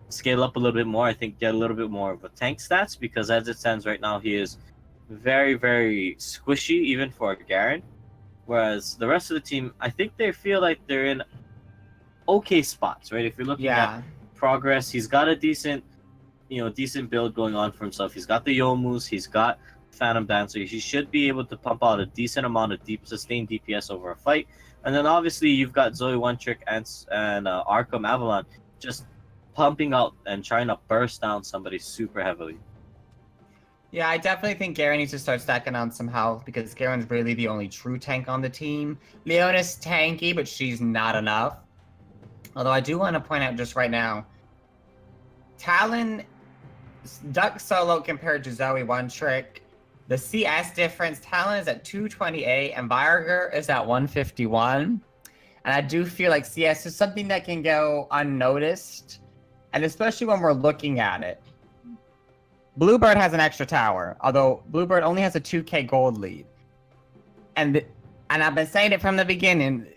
scale up a little bit more. I think get a little bit more of a tank stats, because as it stands right now, he is very, very squishy, even for a Garen. Whereas the rest of the team, I think they feel like they're in okay spots, right? If you're looking at Progress, he's got a decent build going on for himself. He's got the Yomus, he's got Phantom Dancer. He should be able to pump out a decent amount of sustained DPS over a fight. And then obviously you've got Zoe One Trick and Arkham Avalon just pumping out and trying to burst down somebody super heavily. Yeah, I definitely think Garen needs to start stacking on some health, because Garen's really the only true tank on the team. Leona's tanky, but she's not enough. Although I do want to point out just right now, Talon, Duck Solo compared to Zoe One Trick, the CS difference, Talon is at 228 and Viger is at 151. And I do feel like CS is something that can go unnoticed, and especially when we're looking at it. Bluebird has an extra tower, although Bluebird only has a 2k gold lead. And I've been saying it from the beginning,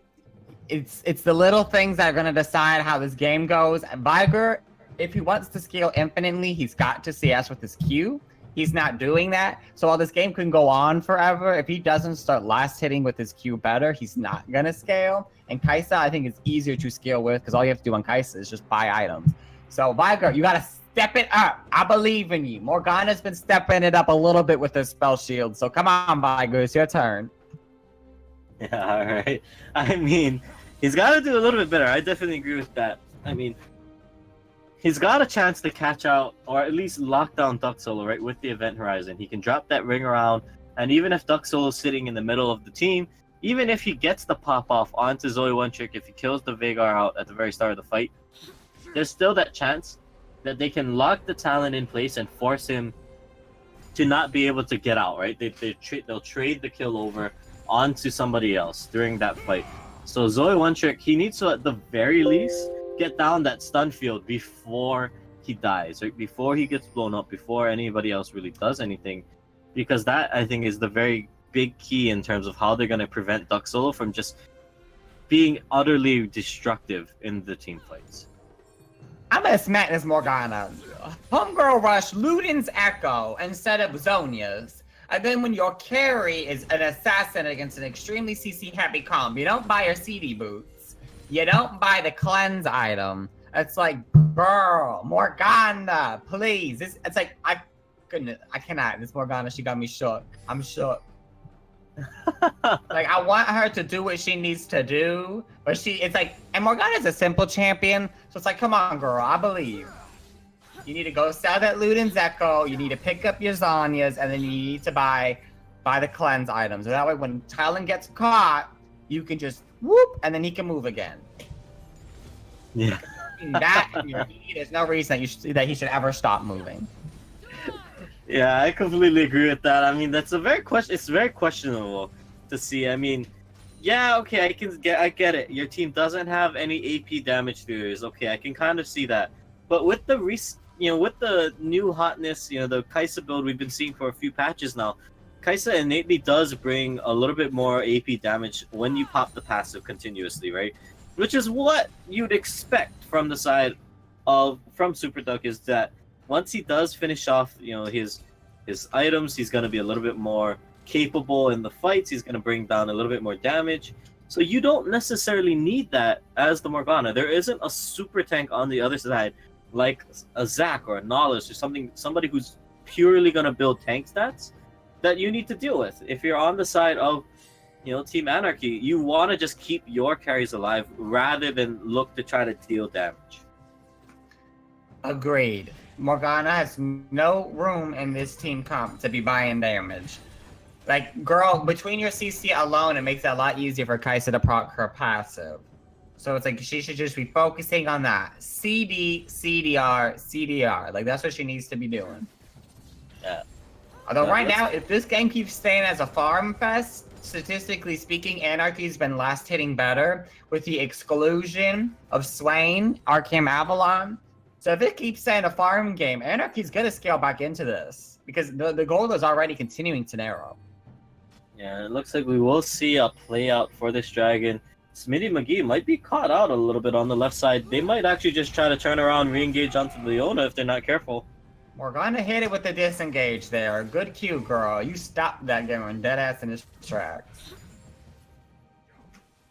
it's the little things that are going to decide how this game goes. Viger, if he wants to scale infinitely, he's got to CS with his Q. He's not doing that. So while this game can go on forever, if he doesn't start last hitting with his Q better, he's not going to scale. And Kaisa, I think, is easier to scale with, because all you have to do on Kaisa is just buy items. So Viger, you got to step it up. I believe in you. Morgana's been stepping it up a little bit with her spell shield. So come on, Viger, it's your turn. Yeah, all right. I mean, he's got to do a little bit better. I definitely agree with that. I mean, he's got a chance to catch out or at least lock down Duck Solo, right, with the Event Horizon. He can drop that ring around, and even if Duck Solo's sitting in the middle of the team, even if he gets the pop off onto Zoe One Trick, if he kills the Veigar out at the very start of the fight, there's still that chance that they can lock the Talon in place and force him to not be able to get out, right? They'll trade the kill over onto somebody else during that fight. So Zoe One Trick, he needs to at the very least get down that stun field before he dies, right? Before he gets blown up, before anybody else really does anything. Because that, I think, is the very big key in terms of how they're going to prevent Duck Solo from just being utterly destructive in the team fights. I'm gonna smack this Morgana. Homegirl rush Luden's Echo instead of Zhonya's. And then when your carry is an assassin against an extremely CC heavy comp, you don't buy your CD boots. You don't buy the cleanse item. It's like, girl, Morgana, please. It's like, I cannot. This Morgana, she got me shook. I'm shook. Like, I want her to do what she needs to do, but it's like, and Morgana's a simple champion, so it's like, come on, girl, I believe. You need to go sell that Luden's Echo, you need to pick up your Zhonya's, and then you need to buy the cleanse items. So that way, when Talon gets caught, you can just whoop, and then he can move again. Yeah. There's no reason that he should ever stop moving. Yeah, I completely agree with that. I mean, it's very questionable to see. I mean, yeah, okay, I get it. Your team doesn't have any AP damage dealers. Okay, I can kind of see that. But with the with the new hotness, the Kai'Sa build we've been seeing for a few patches now, Kai'Sa innately does bring a little bit more AP damage when you pop the passive continuously, right? Which is what you'd expect from the side from Super Duck, is that once he does finish off, his items, he's going to be a little bit more capable in the fights. He's going to bring down a little bit more damage. So you don't necessarily need that as the Morgana. There isn't a super tank on the other side like a Zac or a Nollis or somebody who's purely going to build tank stats that you need to deal with. If you're on the side of Team Anarchy, you want to just keep your carries alive rather than look to try to deal damage. Agreed. Morgana has no room in this team comp to be buying damage. Like, girl, between your CC alone, it makes it a lot easier for Kai'Sa to proc her passive. So it's like she should just be focusing on that. CD, CDR, CDR. Like, that's what she needs to be doing. Yeah. Although right now, if this game keeps staying as a farm fest, statistically speaking, Anarchy's been last hitting better with the exclusion of Swain, Arcam Avalon. So if it keeps saying a farm game, Anarchy's gonna scale back into this because the goal is already continuing to narrow. Yeah, it looks like we will see a play out for this dragon. Smitty McGee might be caught out a little bit on the left side. They might actually just try to turn around, re-engage onto Leona if they're not careful. Morgana hit it with the disengage there. Good cue, girl. You stopped that going dead ass in his tracks.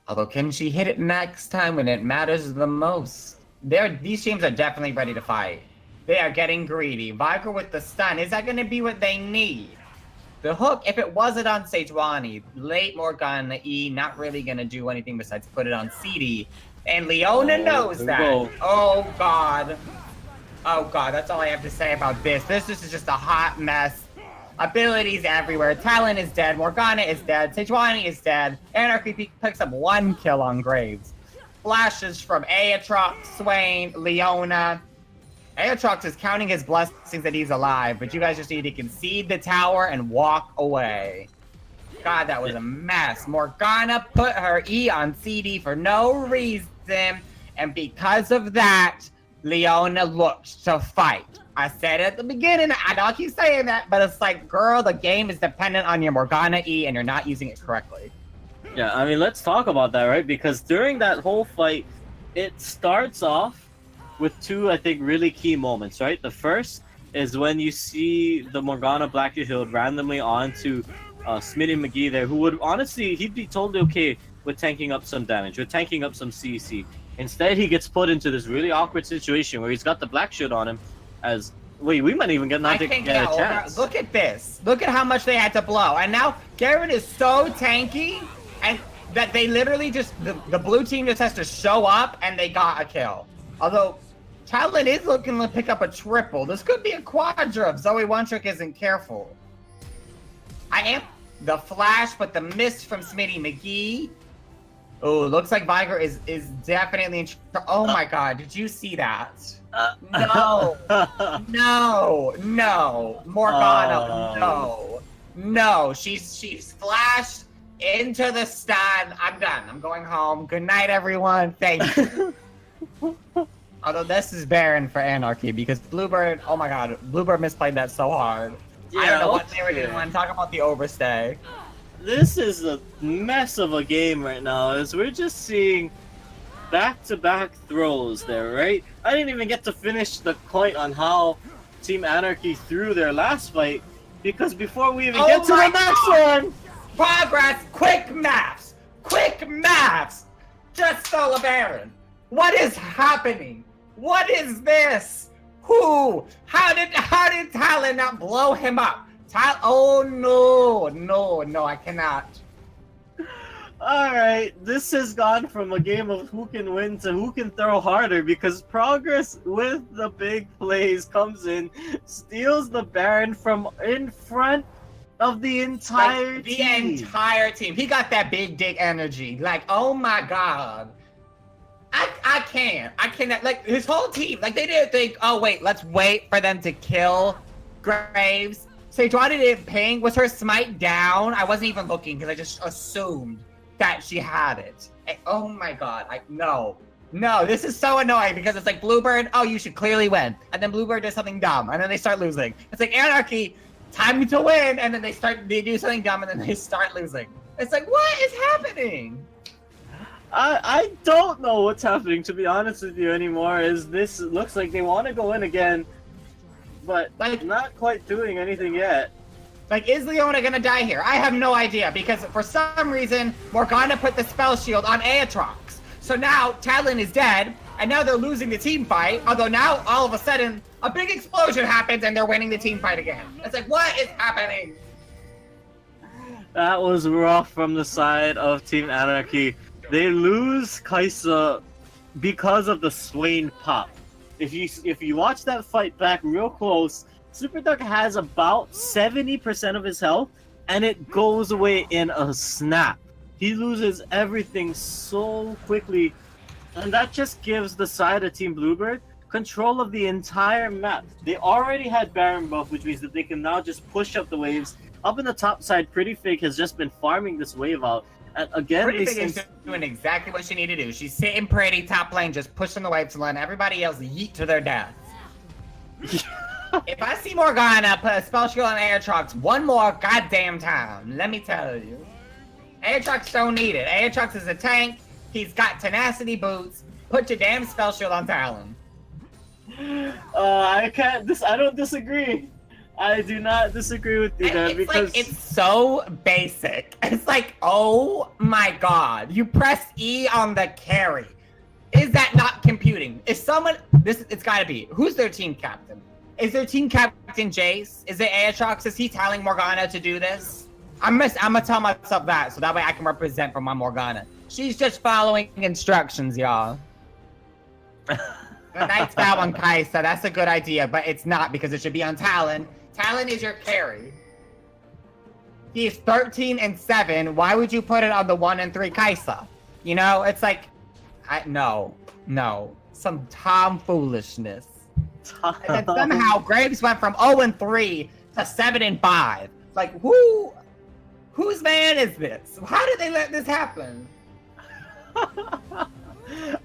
Although, can she hit it next time when it matters the most? These teams are definitely ready to fight. They are getting greedy. Viger with the stun. Is that going to be what they need? The hook, if it wasn't on Sejuani, late Morgana E, not really going to do anything besides put it on CD. And Leona knows that. Oh, God. Oh, God. That's all I have to say about this. This is just a hot mess. Abilities everywhere. Talon is dead. Morgana is dead. Sejuani is dead. Anarchy picks up 1 kill on Graves. Flashes from Aatrox, Swain, Leona. Aatrox is counting his blessings that he's alive, but you guys just need to concede the tower and walk away. God, that was a mess. Morgana put her E on CD for no reason, and because of that, Leona looked to fight. I said it at the beginning, I know I keep saying that, but it's like, girl, the game is dependent on your Morgana E, and you're not using it correctly. Yeah, I mean, let's talk about that, right? Because during that whole fight, it starts off with 2, I think, really key moments, right? The first is when you see the Morgana Black Shield randomly onto Smitty McGee there, who would honestly, he'd be totally okay with tanking up some damage, with tanking up some CC. Instead, he gets put into this really awkward situation where he's got the Black Shield on him as... Wait, we might even get a chance. Look at this. Look at how much they had to blow. And now Garrett is so tanky, and that they literally just... The blue team just has to show up, and they got a kill. Although, Talon is looking to pick up a triple. This could be a quadra if Zoe One-Trick isn't careful. I am the flash, but the miss from Smitty McGee. Oh, looks like Viger is definitely in. Oh my God! Did you see that? No, no, Morgana, no. She's flashed into the stand. I'm done. I'm going home. Good night, everyone. Thank you. Although this is barren for Anarchy because Bluebird. Oh my God, Bluebird misplayed that so hard. Yeah, I don't know what they were doing. Talk about the overstay. This is a mess of a game right now, as we're just seeing back-to-back throws there, right? I didn't even get to finish the point on how Team Anarchy threw their last fight, because before we even get to the next one... Progress! Quick maths! Just stole a Baron. What is happening? What is this? Who? How did Talon not blow him up? Oh no, I cannot. Alright, this has gone from a game of who can win to who can throw harder, because Progress with the big plays comes in, steals the Baron from in front of the entire team. The entire team. He got that big dick energy. Like, oh my God. I cannot, like, his whole team, like, they didn't think, oh wait, let's wait for them to kill Graves. Sejuani didn't ping. Was her smite down? I wasn't even looking because I just assumed that she had it. Oh my God, no, this is so annoying because it's like Bluebird, oh, you should clearly win. And then Bluebird does something dumb and then they start losing. It's like Anarchy, time to win, and then they do something dumb and then they start losing. It's like, what is happening? I don't know what's happening, to be honest with you, anymore. This looks like they want to go in again, but like not quite doing anything yet. Like, is Leona gonna die here? I have no idea, because for some reason, Morgana put the spell shield on Aatrox. So now, Talon is dead, and now they're losing the team fight, although now, all of a sudden, a big explosion happens and they're winning the team fight again. It's like, what is happening? That was rough from the side of Team Anarchy. They lose Kaisa because of the Swain pop. If you watch that fight back real close, Super Duck has about 70% of his health, and it goes away in a snap. He loses everything so quickly, and that just gives the side of Team Bluebird control of the entire map. They already had Baron buff, which means that they can now just push up the waves. Up in the top side, Pretty Fig has just been farming this wave out. And again, Pretty Fig is doing exactly what she needed to do. She's sitting pretty top lane, just pushing the waves to let everybody else yeet to their deaths. If I see Morgana put a spell shield on Aatrox one more goddamn time, let me tell you. Aatrox don't need it. Aatrox is a tank. He's got tenacity boots. Put your damn spell shield on Talon. I don't disagree. I do not disagree with you there, because like, it's so basic. It's like, oh my God, you press E on the carry. Is that not computing? Is someone, it's gotta be, who's their team captain? Is their team captain Jace? Is it Aatrox? Is he telling Morgana to do this? I'm gonna tell myself that, so that way I can represent for my Morgana. She's just following instructions, y'all. The Knight's Vow on Kaisa, that's a good idea, but it's not, because it should be on Talon. Talon is your carry. He's 13 and 7. Why would you put it on the 1 and 3 Kaisa? You know, it's like, no, some tomfoolishness. And then somehow Graves went from 0 and 3 to 7 and 5. Like, whose man is this? How did they let this happen?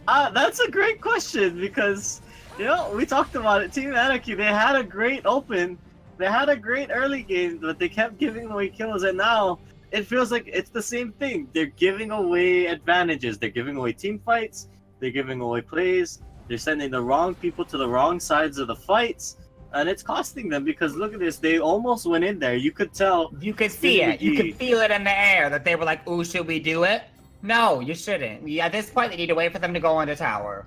That's a great question, because, you know, we talked about it. Team Anarchy, they had a great open. They had a great early game, but they kept giving away kills, and now it feels like it's the same thing. They're giving away advantages. They're giving away team fights. They're giving away plays. They're sending the wrong people to the wrong sides of the fights, and it's costing them, because look at this. They almost went in there. You could tell. You could see it. You could feel it in the air that they were like, ooh, should we do it? No, you shouldn't. At this point, they need to wait for them to go on the tower.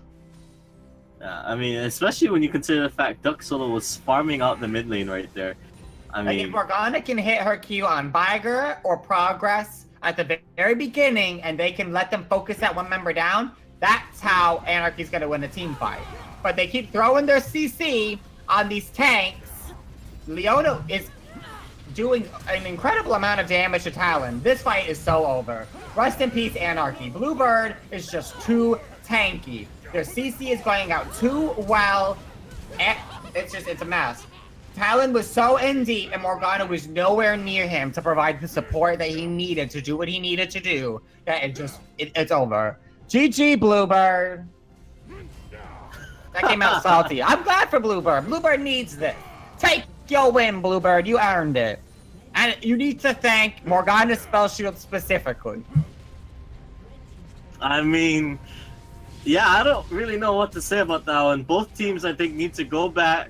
I mean, especially when you consider the fact Duck Solo was farming out the mid lane right there. I mean, if Morgana can hit her Q on Viger or Progress at the very beginning, and they can let them focus that one member down, that's how Anarchy's going to win a team fight. but they keep throwing their CC on these tanks. Leona is doing an incredible amount of damage to Talon. This fight is so over. Rest in peace, Anarchy. Bluebird is just too tanky. Their CC is going out too well. It's a mess. Talon was so in deep, and Morgana was nowhere near him to provide the support that he needed to do what he needed to do. That it's over. GG, Bluebird. That came out salty. I'm glad for Bluebird. Bluebird needs this. Take your win, Bluebird. You earned it. And you need to thank Morgana's spell shield specifically. I mean, yeah, I don't really know what to say about that one. Both teams, I think, need to go back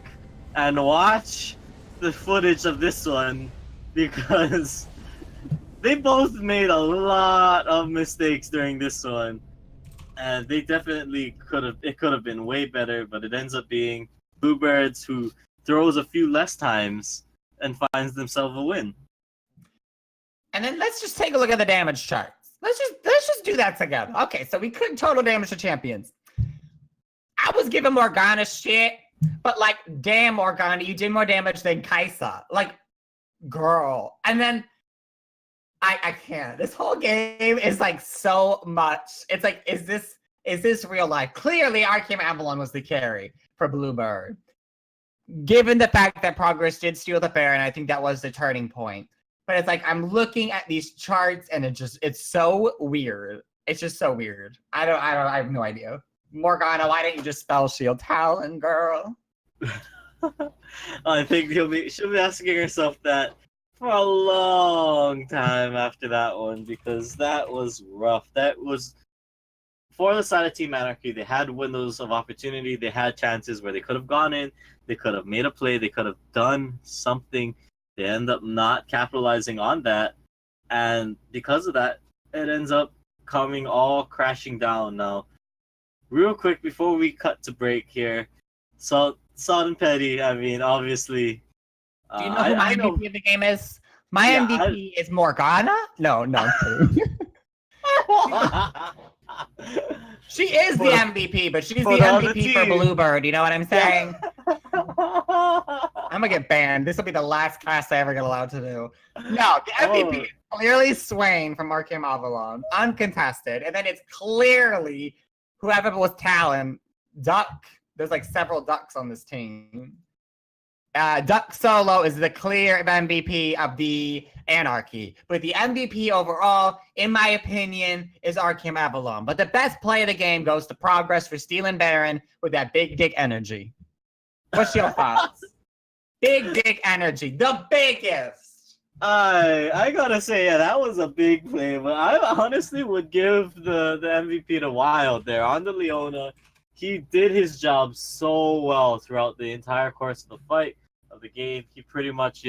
and watch the footage of this one because they both made a lot of mistakes during this one. And they definitely it could have been way better, but it ends up being Bluebirds who throws a few less times and finds themselves a win. And then let's just take a look at the damage charts. Let's just do that together. Okay, so we could total damage to champions. I was giving Morgana shit, but like, damn, Morgana, you did more damage than Kaisa. Like, girl. And then I can't. This whole game is like so much. It's like, is this real life? Clearly, Arcane Avalon was the carry for Bluebird. Given the fact that Progress did steal the Baron, I think that was the turning point. But it's like, I'm looking at these charts and it's so weird. It's just so weird. I have no idea. Morgana, why didn't you just spell shield Talon, girl? I think she'll be asking herself that for a long time after that one, because that was rough. That was, for the side of Team Anarchy, they had windows of opportunity, they had chances where they could have gone in, they could have made a play, they could have done something. They end up not capitalizing on that, and because of that, it ends up coming all crashing down. Now, real quick before we cut to break here, Salt and Petty, I mean, obviously... Do you know who my MVP of the game is? My MVP is Morgana? No, I'm kidding. She is the MVP, but she's the MVP for Bluebird, you know what I'm saying? I'm gonna get banned. This will be the last cast I ever get allowed to do. No, the MVP is clearly Swain from Arcane Avalon, uncontested. And then it's clearly whoever was Talon, Duck. There's like several Ducks on this team. Duck Solo is the clear MVP of the Anarchy. But the MVP overall, in my opinion, is Arcane Avalon. But the best play of the game goes to Progress for stealing Baron with that big dick energy. What's your thoughts? Big dick energy. The biggest! I gotta say, yeah, that was a big play. But I honestly would give the MVP to Wild there on the Leona. He did his job so well throughout the entire course of the fight, of the game. He pretty much,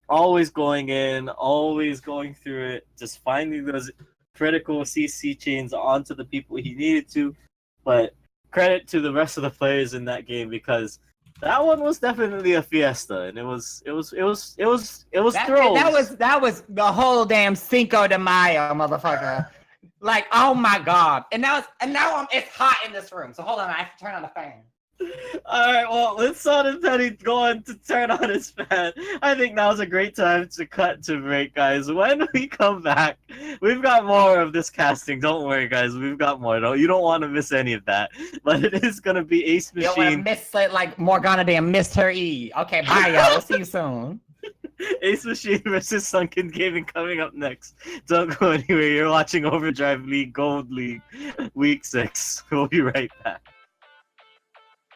always going in, always going through it, just finding those critical CC chains onto the people he needed to. But credit to the rest of the players in that game, because that one was definitely a fiesta, and it was thrills. That was the whole damn Cinco de Mayo, motherfucker. Like, oh my god. And now it's hot in this room. So hold on, I have to turn on the fan. Alright, well, let's Son and Penny go on to turn on his fan. I think now's a great time to cut to break, guys. When we come back, we've got more of this casting. Don't worry, guys. We've got more. You don't want to miss any of that. But it is going to be Ace Machine. You don't want to miss it like Morgana damn missed her E. Okay, bye, y'all. We'll see you soon. Ace Machine versus Sunken Gaming coming up next. Don't go anywhere. You're watching Overdrive League Gold League Week 6. We'll be right back.